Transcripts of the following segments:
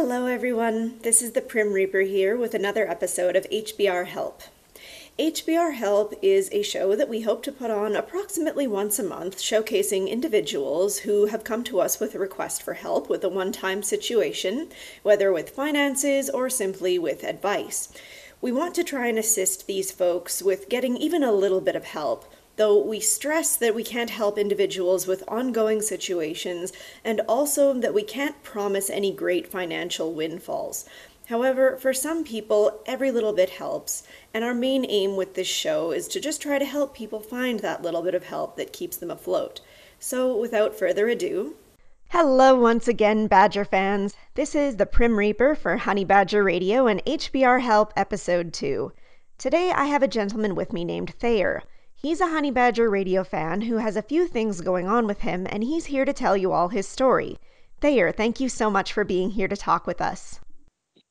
Hello everyone, this is the Prim Reaper here with another episode of HBR Help. HBR Help is a show that we hope to put on approximately once a month, showcasing individuals who have come to us with a request for help with a one-time situation, whether with finances or simply with advice. We want to try and assist these folks with getting even a little bit of help, though we stress that we can't help individuals with ongoing situations and also that we can't promise any great financial windfalls. However, for some people, every little bit helps, and our main aim with this show is to just try to help people find that little bit of help that keeps them afloat. So, without further ado... Hello once again, Badger fans. This is the Prim Reaper for Honey Badger Radio and HBR Help Episode 2. Today I have a gentleman with me named Thayer. He's a Honey Badger Radio fan who has a few things going on with him, and he's here to tell you all his story. Thayer, thank you so much for being here to talk with us.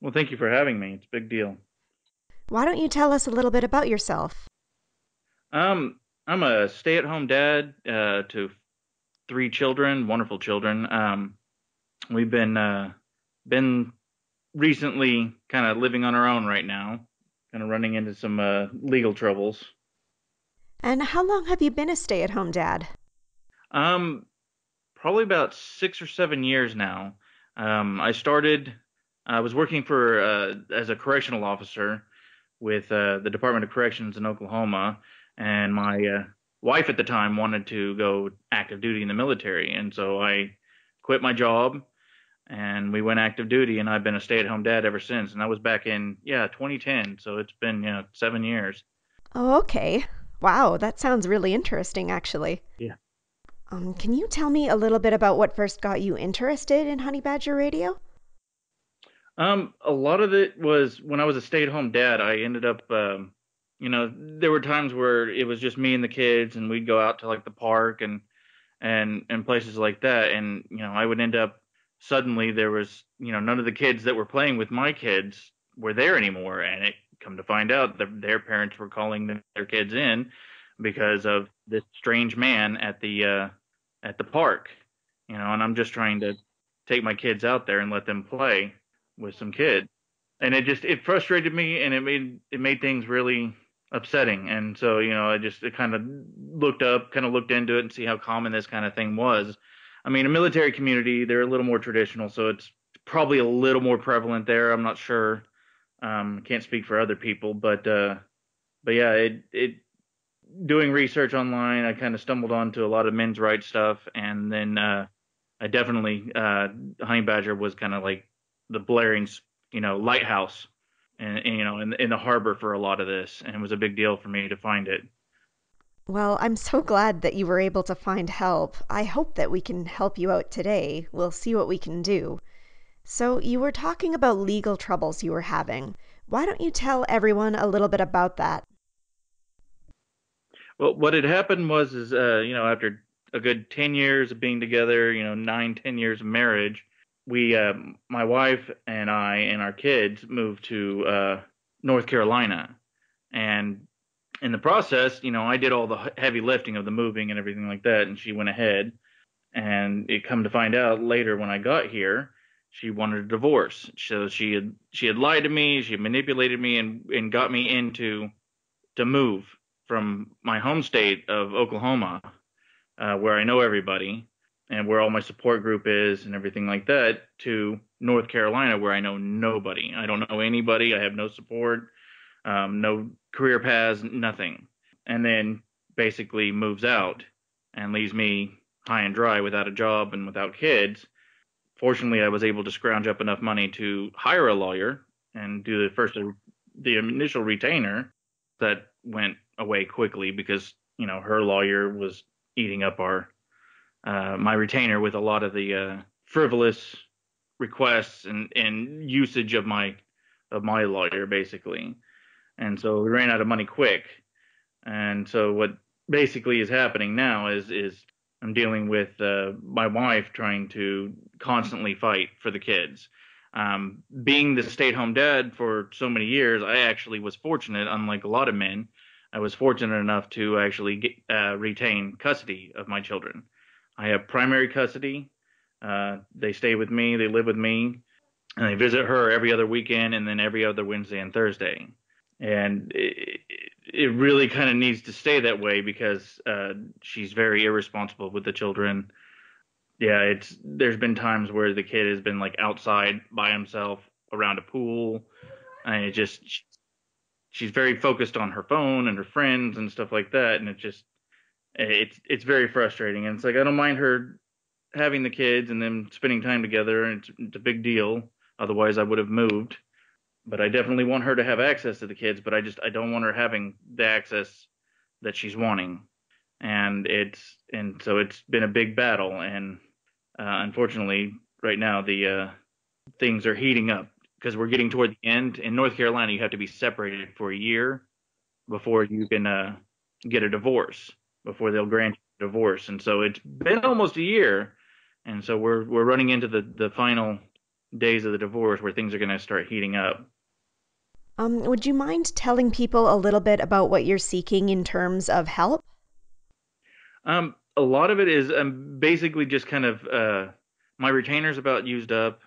Well, thank you for having me. It's a big deal. Why don't you tell us a little bit about yourself? I'm a stay-at-home dad to 3 children, wonderful children. We've been recently kind of living on our own right now, kind of running into some legal troubles. And how long have you been a stay-at-home dad? Probably about 6 or 7 years now. I was working as a correctional officer with the Department of Corrections in Oklahoma, and my wife at the time wanted to go active duty in the military, and so I quit my job, and we went active duty, and I've been a stay-at-home dad ever since, and that was back in, 2010, so it's been, 7 years. Oh, okay. Wow, that sounds really interesting, actually. Yeah. Can you tell me a little bit about what first got you interested in Honey Badger Radio? A lot of it was when I was a stay-at-home dad. I ended up, there were times where it was just me and the kids, and we'd go out to like the park and places like that. And, I would end up suddenly there was, none of the kids that were playing with my kids were there anymore. And it come to find out that their parents were calling their kids in because of this strange man at the park, and I'm just trying to take my kids out there and let them play with some kids. And it frustrated me, and it made things really upsetting. And so, I kind of looked into it and see how common this kind of thing was. I mean, a military community, they're a little more traditional, so it's probably a little more prevalent there. I'm not sure. Can't speak for other people, but yeah, doing research online, I kind of stumbled onto a lot of men's rights stuff, and then I definitely Honey Badger was kind of like the blaring, lighthouse, and in the harbor for a lot of this, and it was a big deal for me to find it. Well, I'm so glad that you were able to find help. I hope that we can help you out today. We'll see what we can do. So you were talking about legal troubles you were having. Why don't you tell everyone a little bit about that? Well, what had happened was, after a good 10 years of being together, 9, 10 years of marriage, my wife and I and our kids moved to North Carolina. And in the process, I did all the heavy lifting of the moving and everything like that, and she went ahead. And it come to find out later when I got here, she wanted a divorce. So she had lied to me, she had manipulated me, and got me to move from my home state of Oklahoma, where I know everybody and where all my support group is and everything like that, to North Carolina, where I know nobody. I don't know anybody. I have no support, no career paths, nothing. And then basically moves out and leaves me high and dry without a job and without kids. Fortunately, I was able to scrounge up enough money to hire a lawyer and do the initial retainer. That went away quickly because, her lawyer was eating up my retainer with a lot of the frivolous requests and usage of my lawyer, basically. And so we ran out of money quick. And so what basically is happening now is I'm dealing with my wife trying to constantly fight for the kids. Being the stay-at-home dad for so many years, I actually was fortunate, unlike a lot of men. I was fortunate enough to actually retain custody of my children. I have primary custody. They stay with me. They live with me. and they visit her every other weekend and then every other Wednesday and Thursday. And it really kind of needs to stay that way because she's very irresponsible with the children. Yeah, there's been times where the kid has been like outside by himself around a pool, and she's very focused on her phone and her friends and stuff like that, and it's very frustrating. And it's like I don't mind her having the kids and them spending time together, and it's a big deal. Otherwise, I would have moved. But I definitely want her to have access to the kids, but I don't want her having the access that she's wanting. And so it's been a big battle, and unfortunately, right now the things are heating up because we're getting toward the end. In North Carolina, you have to be separated for a year before you can get a divorce, before they'll grant you a divorce. And so it's been almost a year, and so we're running into the final days of the divorce where things are going to start heating up. Would you mind telling people a little bit about what you're seeking in terms of help? A lot of it is basically just kind of my retainer's about used up.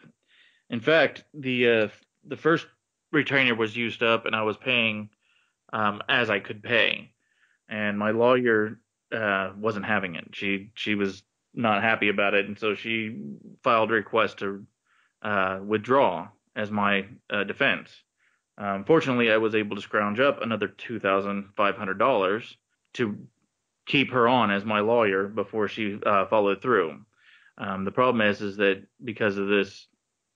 In fact, the first retainer was used up, and I was paying as I could pay, and my lawyer wasn't having it. She was not happy about it, and so she filed a request to withdraw as my defense. Fortunately, I was able to scrounge up another $2,500 to keep her on as my lawyer before she followed through. The problem is that because this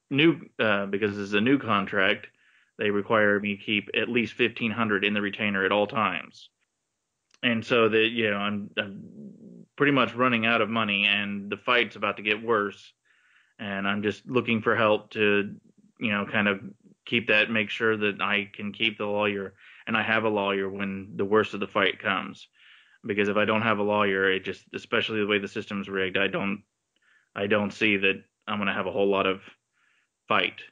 is a new contract, they require me to keep at least $1,500 in the retainer at all times, and so that I'm pretty much running out of money, and the fight's about to get worse, and I'm just looking for help to kind of keep that, make sure that I can keep the lawyer, and I have a lawyer when the worst of the fight comes. Because if I don't have a lawyer, especially the way the system's rigged, I don't see that I'm going to have a whole lot of fight.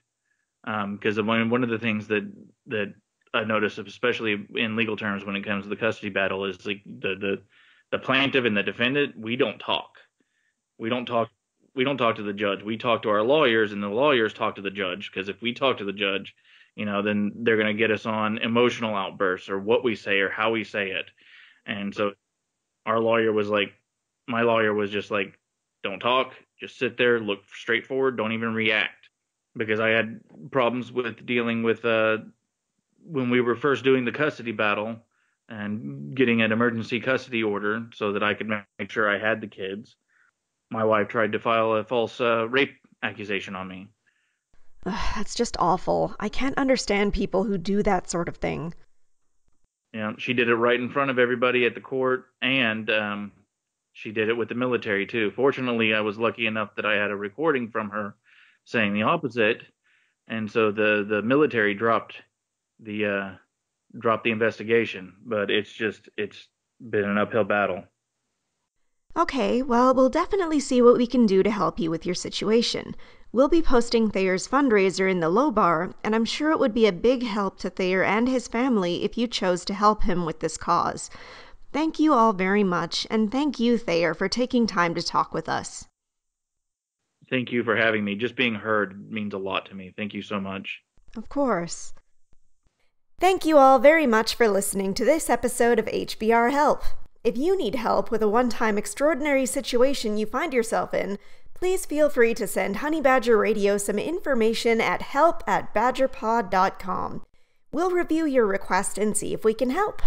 Because one of the things that I notice, especially in legal terms when it comes to the custody battle, is like the plaintiff and the defendant, we don't talk. We don't talk to the judge. We talk to our lawyers, and the lawyers talk to the judge. Because if we talk to the judge, then they're going to get us on emotional outbursts or what we say or how we say it. And so my lawyer was just like, don't talk, just sit there, look straight forward, don't even react. Because I had problems with dealing with when we were first doing the custody battle and getting an emergency custody order so that I could make sure I had the kids. My wife tried to file a false rape accusation on me. That's just awful. I can't understand people who do that sort of thing. She did it right in front of everybody at the court, and she did it with the military too. Fortunately, I was lucky enough that I had a recording from her saying the opposite, and so the military dropped the investigation. But it's been an uphill battle. Okay, well, we'll definitely see what we can do to help you with your situation. We'll be posting Thayer's fundraiser in the low bar, and I'm sure it would be a big help to Thayer and his family if you chose to help him with this cause. Thank you all very much, and thank you, Thayer, for taking time to talk with us. Thank you for having me. Just being heard means a lot to me. Thank you so much. Of course. Thank you all very much for listening to this episode of HBR Help. If you need help with a one-time extraordinary situation you find yourself in, please feel free to send Honey Badger Radio some information at help@badgerpod.com. We'll review your request and see if we can help.